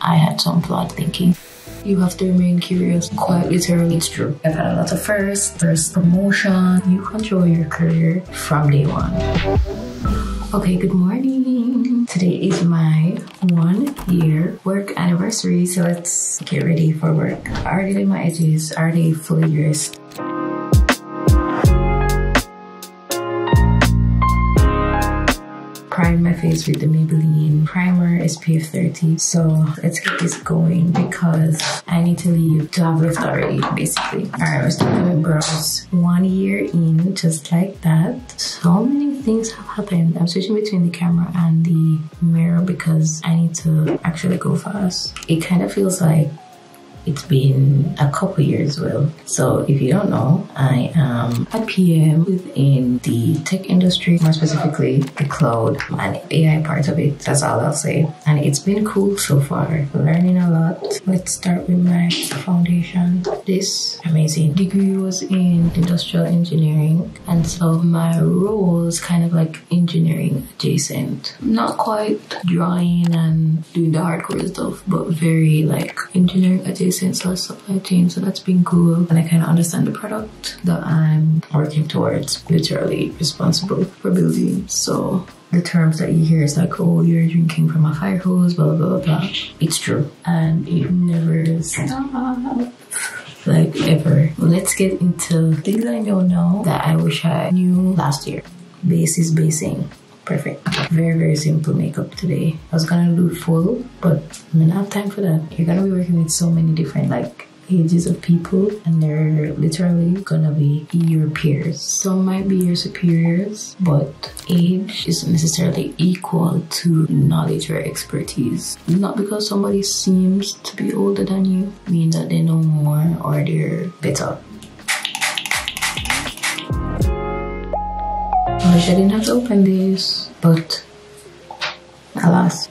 I had some flawed thinking. You have to remain curious. Quite literally, it's true. I've had a lot of first promotion. You control your career from day one. Okay, good morning. Today is my 1-year work anniversary, so let's get ready for work. I already did my edges, I already fully dressed. Prime my face with the Maybelline primer SPF 30. So let's get this going because I need to leave to have left already, basically. Alright, we're starting with brows. 1 year in, just like that. So many things have happened. I'm switching between the camera and the mirror because I need to actually go fast. It kind of feels like it's been a couple years, well. So if you don't know, I am a PM within the tech industry, more specifically the cloud and AI part of it. That's all I'll say. And it's been cool so far. Learning a lot. Let's start with my foundation. This amazing degree was in industrial engineering, and so my role is kind of like engineering adjacent. Not quite drawing and doing the hardcore stuff, but very like engineering adjacent. Supply chain, so that's been cool, and I kind of understand the product that I'm working towards, literally responsible for building. So the terms that you hear is like, oh, you're drinking from a fire hose, blah blah blah blah. It's true, and it never stops, like ever. Let's get into things I don't know that I wish I knew last year. Base is basing. Perfect. Very, very simple makeup today. I was gonna do full, but I don't have time for that. You're gonna be working with so many different like ages of people, and they're literally gonna be your peers. Some might be your superiors, but age isn't necessarily equal to knowledge or expertise. Not because somebody seems to be older than you means that they know more or they're better. I wish I didn't have to open this, but alas.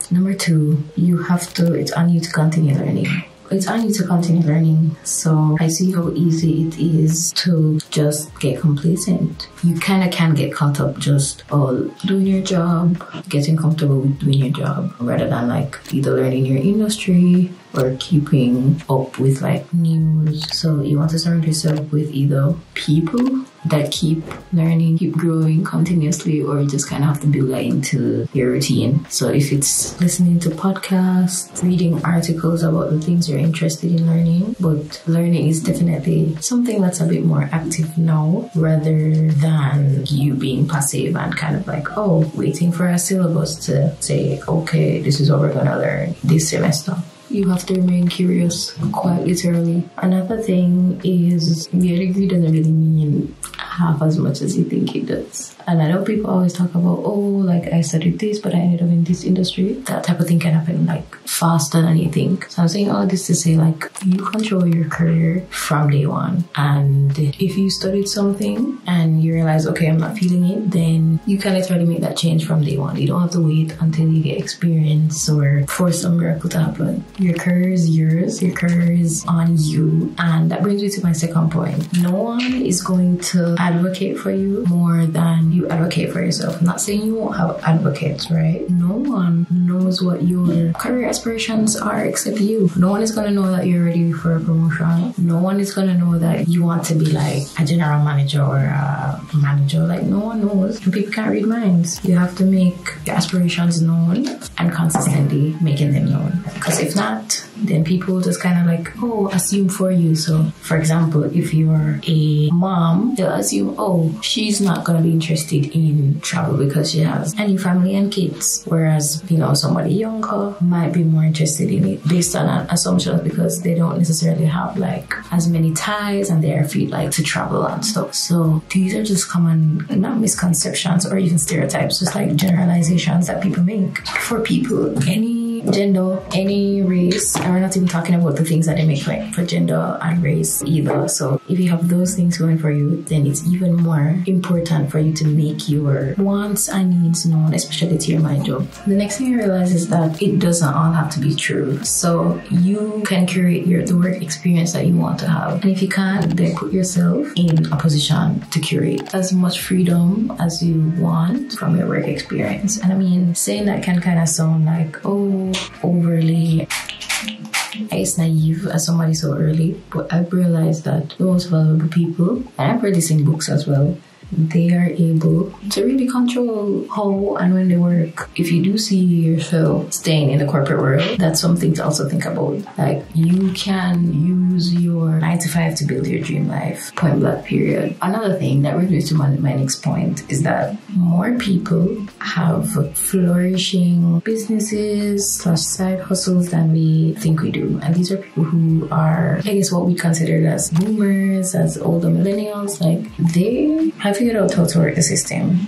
Number 2, you have to, it's on you to continue learning. It's on you to continue learning. So I see how easy it is to just get complacent. You kind of can get caught up just doing your job, getting comfortable with doing your job, rather than like either learning your industry or keeping up with like news. So you want to surround yourself with either people that keep learning, keep growing continuously, or you just kind of have to build that into your routine. So if it's listening to podcasts, reading articles about the things you're interested in learning, but learning is definitely something that's a bit more active now rather than you being passive and kind of like, oh, waiting for a syllabus to say, okay, this is what we're gonna learn this semester. You have to remain curious, quite literally. Another thing is your degree doesn't really mean half as much as you think it does. And I know people always talk about, oh, like I studied this, but I ended up in this industry. That type of thing can happen like faster than you think. So I'm saying all this to say like you control your career from day one. And if you studied something and you realize, okay, I'm not feeling it, then you can literally make that change from day one. You don't have to wait until you get experience or for some miracle to happen. Your career is yours. Your career is on you. And that brings me to my second point. No one is going to advocate for you more than you advocate for yourself. I'm not saying you won't have advocates, right? No one knows what your career aspirations are except you. No one is going to know that you're ready for a promotion. No one is going to know that you want to be like a general manager or a manager. Like no one knows. And people can't read minds. You have to make your aspirations known and consistently making them known. Because if not, then people just kind of like, oh, assume for you. So for example, if you're a mom, they'll assume, oh, she's not going to be interested in travel because she has any family and kids. Whereas, you know, somebody younger might be more interested in it based on assumptions because they don't necessarily have like as many ties and their feet like to travel and stuff. So these are just common, not misconceptions or even stereotypes, just like generalizations that people make for people. Any gender, any race, and we're not even talking about the things that they make for gender and race either. So if you have those things going for you, then it's even more important for you to make your wants and needs known, especially to your mind job. The next thing you realize is that it doesn't all have to be true. So you can curate the work experience that you want to have. And if you can't, then put yourself in a position to curate as much freedom as you want from your work experience. And I mean, saying that can kind of sound like, oh, overly, I guess, naive as somebody so early, but I've realized that the most valuable people, and I've read this in books as well, they are able to really control how and when they work. If you do see yourself staying in the corporate world, that's something to also think about. Like, you can use your 9 to 5 to build your dream life. Point blank, period. Another thing that brings me to my next point is that more people have flourishing businesses / side hustles than we think we do. And these are people who are, I guess, what we consider as boomers, as older millennials. Like, they have figured out how to work the system.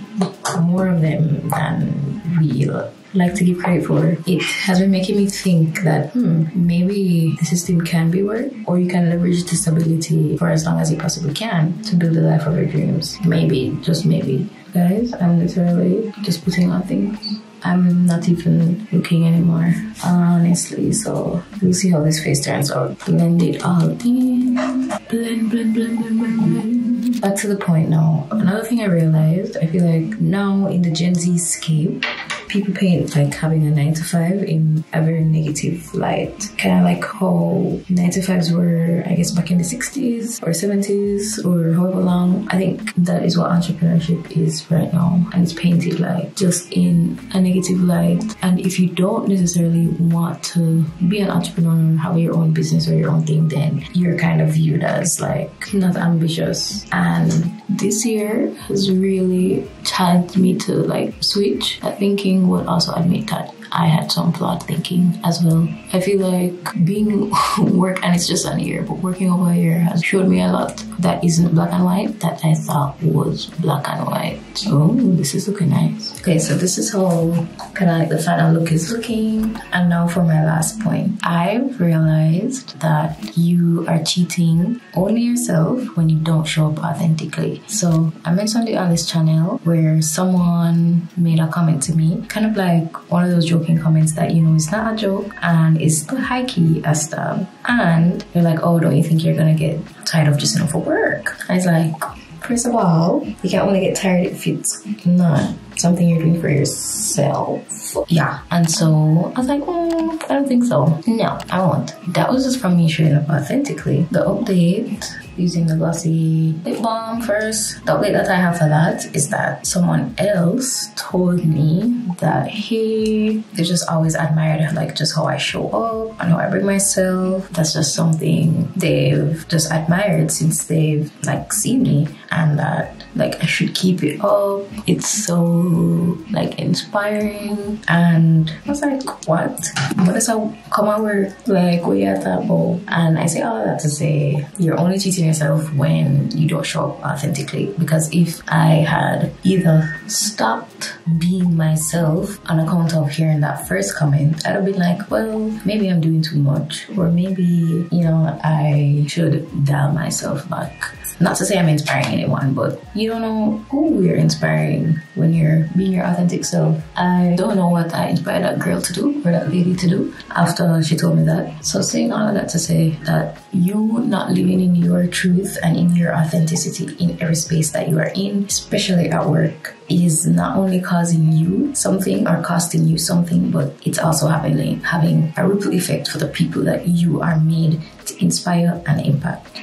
More of them than we like to give credit for. It has been making me think that maybe the system can be worked, or you can leverage the stability for as long as you possibly can to build the life of your dreams. Maybe, just maybe. Guys, I'm literally just putting on things. I'm not even looking anymore, honestly. So we'll see how this face turns out. Blend it all in. Blend, blend, blend, blend, blend, blend. Back to the point now. Another thing I realized, I feel like now in the Gen Z scape, people paint like having a 9 to 5 in a very negative light. Kind of like how 9 to 5s were, I guess, back in the 60s or 70s or however long. I think that is what entrepreneurship is right now. And it's painted like just in a negative light. And if you don't necessarily want to be an entrepreneur or have your own business or your own thing, then you're kind of viewed as like not ambitious. And this year has really challenged me to like switch that thinking, would also admit that I had some flawed thinking as well. I feel like being work, and it's just an year, but working over a year has showed me a lot that isn't black and white that I thought was black and white. So this is looking nice. Okay, so this is how kind of like the final look is looking. And now for my last point. I've realized that you are cheating only yourself when you don't show up authentically. So I mentioned it on this channel where someone made a comment to me, kind of like one of those joking comments that, you know, it's not a joke and it's high-key a stab. And you're like, oh, don't you think you're gonna get tired of just enough for work? And it's like, first of all, you can only get tired if it's not something you're doing for yourself. Yeah. And so I was like, I don't think so. No, I won't. That was just from me showing up authentically. The update, using the glossy lip balm first. The update that I have for that is that someone else told me that, hey, they just always admired like just how I show up and how I bring myself. That's just something they've just admired since they've like seen me, and that like I should keep it up. It's so like inspiring. And I was like, what? What does I come and work? Like, what you at that about? And I say all that to say, you're only cheating yourself when you don't show up authentically. Because if I had either stopped being myself on account of hearing that first comment, I'd have been like, well, maybe I'm doing too much, or maybe, you know, I should dial myself back. Not to say I'm inspiring anyone, but you don't know who you're inspiring when you're being your authentic self. I don't know what I inspired that girl to do or that lady to do after she told me that. So saying all of that to say that you not living in your truth and in your authenticity in every space that you are in, especially at work, is not only causing you something or costing you something, but it's also having a ripple effect for the people that you are made to inspire and impact.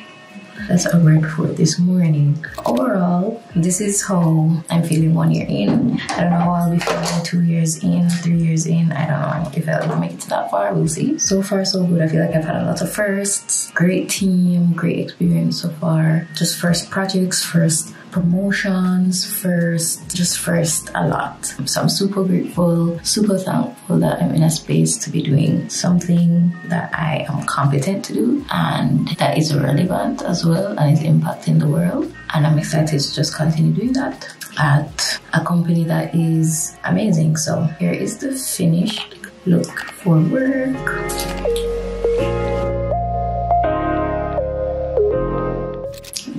That's a word for this morning. Overall, this is how I'm feeling 1 year in. I don't know how I'll be feeling 2 years in, 3 years in. I don't know if I'll make it to that far. We'll see. So far, so good. I feel like I've had a lot of firsts. Great team, great experience so far. Just first projects, first promotions, first a lot. So I'm super grateful, super thankful that I'm in a space to be doing something that I am competent to do and that is relevant as well and is impacting the world. And I'm excited to just continue doing that at a company that is amazing. So here is the finished look for work.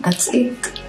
That's it.